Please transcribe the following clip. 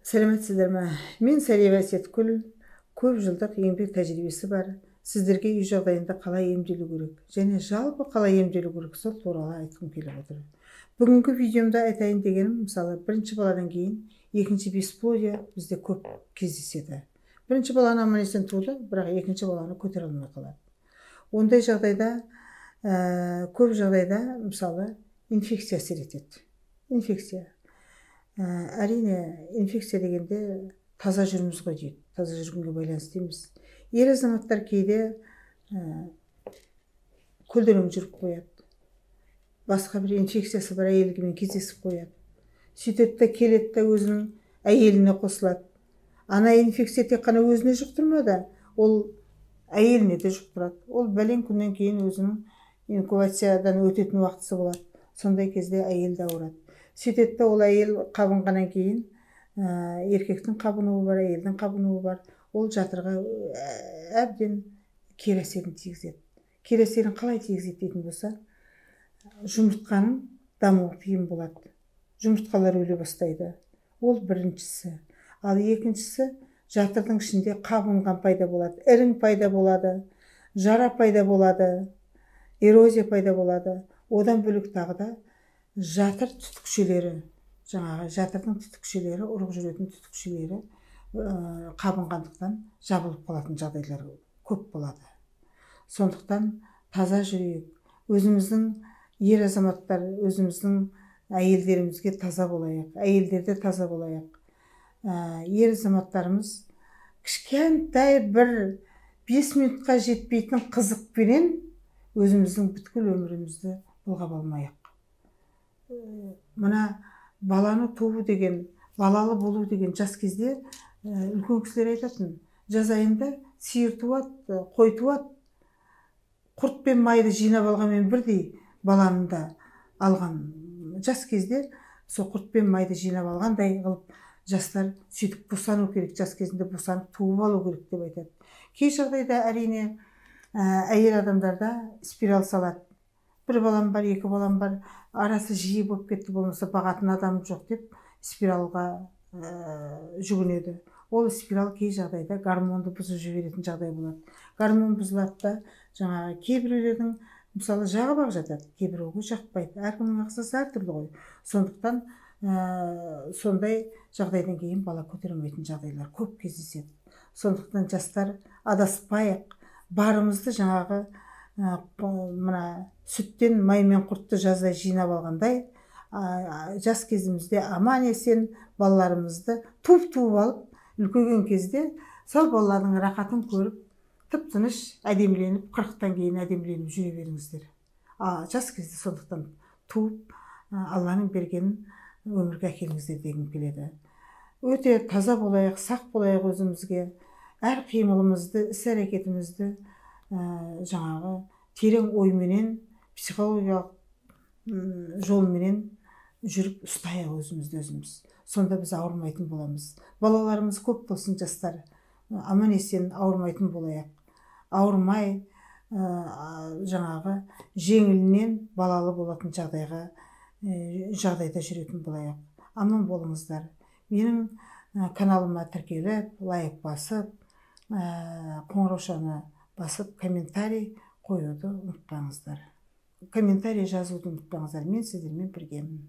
Сәлеметсіздер ме? Мен Сәлиба Сеткүл, көп жылдық еңбек тәжірибесі бар. Сіздерге үй жағдайында қалай емделу керек және жалпы қалай емделу керек сол туралы айтқым келіп отыр. Бүгінгі видеомда айтайын дегенім, мысалы, бірінші баладан кейін екінші бесплодия бізде көп кездеседі. Бірінші баланы аман-есен туды, бірақ екінші баланы көтере алмай қалады. Ондай жағдайда көп жағдайда, мысалы, инфекция әсер етеді. Инфекция. Әрине, инфекция дегенде таза жүрміз ғой дейді. Таза жүргенге байланысты емес. Ер азаматтар кейде көлденең жүріп қояды. Басқа бір инфекциясы бар әйелмен кездесіп қояды. Сөйтеді де келеді де өзінің әйеліне қосылады. Ана инфекция тек қана өзіне жұқтырмады, ол әйеліне де жұқтырады. Ол бәлен күннен кейін өзінің инкубациядан өтетін уақытысы болады. Сондай кезде әйел де ауырады. Сөйтеді де ол әйел қабынғаннан кейін еркектің қабынуы бар, әйелдің қабынуы бар. Ол жатырға әбден кері әсерін тигізеді. Кері әсерін қалай тигізеді дейтін болса, жұмыртқаның дамуы қиын болады. Жұмыртқалар өле бастайды. Ол біріншісі. Ал екіншісі, жатырдың ішінде қабынған пайда болады, ірің пайда болады, жара пайда болады, эрозия пайда болады. Одан бөлек тағы да жатыр түтікшелері, жаңағы жатырдың түтікшелері, ұрық жүретін түтікшелері қабынғандықтан жабылып қалатын жағдайлар көп болады. Сондықтан таза жүрейік. Өзіміздің ер азаматтар, өзіміздің әйелдерімізге таза болайық, әйелдерде таза болайық. Ер азаматтарымыз кішкентай бір 5 минутқа жетпейтін қызықпенен өзіміздің бүткіл өмірімізді былғап алмайық. Мына баланы туу деген, балалы болу деген жас кезде үлкен кісілер айтатын, жаз айында сиыр туады, қой туады, құрт пен майды жинап алғанмен бірдей баланы да алған. Жас кезде сол құрт пен майды жинап алғандай қылып жастар сөйтіп босану керек, жас кезінде босанып туып алу керек деп айтады. Кей жағдайда әрине әйел адамдарда спираль салады. Бір балам бар, екі балам бар, арасы жиі болып кетті, болмаса бағатын адам жоқ деп спиральға жүгінеді. Ол спираль кей жағдайда гормонды бұзып жіберетін жағдай болады. Гормон бұзылады да, жаңағы кейбіреулердің мысалы жағып ақ жатады, кейбіреуге жақпайды. Әркімнің ағзасы әртүрлі ғой. Сондықтан сондай жағдайдан кейін бала көтермейтін жағдайлар көп кездеседі. Сондықтан жастар адаспайық, барымызды жаңағы мына сүттен май мен құртты жаздай жинап алғандай, жас кезімізде аман-есен балаларымызды туып алып, үлкейген кезде сол балалардың рақатын көріп, тып-тыныш әдеміленіп, 40-тан кейін әдеміленіп жүре беріңіздер. Жас кезде сондықтан туып, Алланың бергенін өмірге әкеліңіздер дегім келеді. Өте таза болайық, сақ болайық өзімізге, әр қимылымызды, іс-әрекетімізді жаңағы терең ойменен, психологиялық жолменен жүріп ұстайық өзіміз. Сонда біз ауырмайтын боламыз. Балаларымыз көп болсын, жастар, аман-есен ауырмайтын болайық. Ауырмай, жаңағы жеңілінен балалы болатын жағдайда жүретін болайық. Аман болыңыздар. Менің каналыма тіркеліп, лайк басып, қоңыраушаны басып, комментарий қоюды ұмытпаңыздар. Комментарий жазуды ұмытпаңыздар. Мен сіздермен біргемін.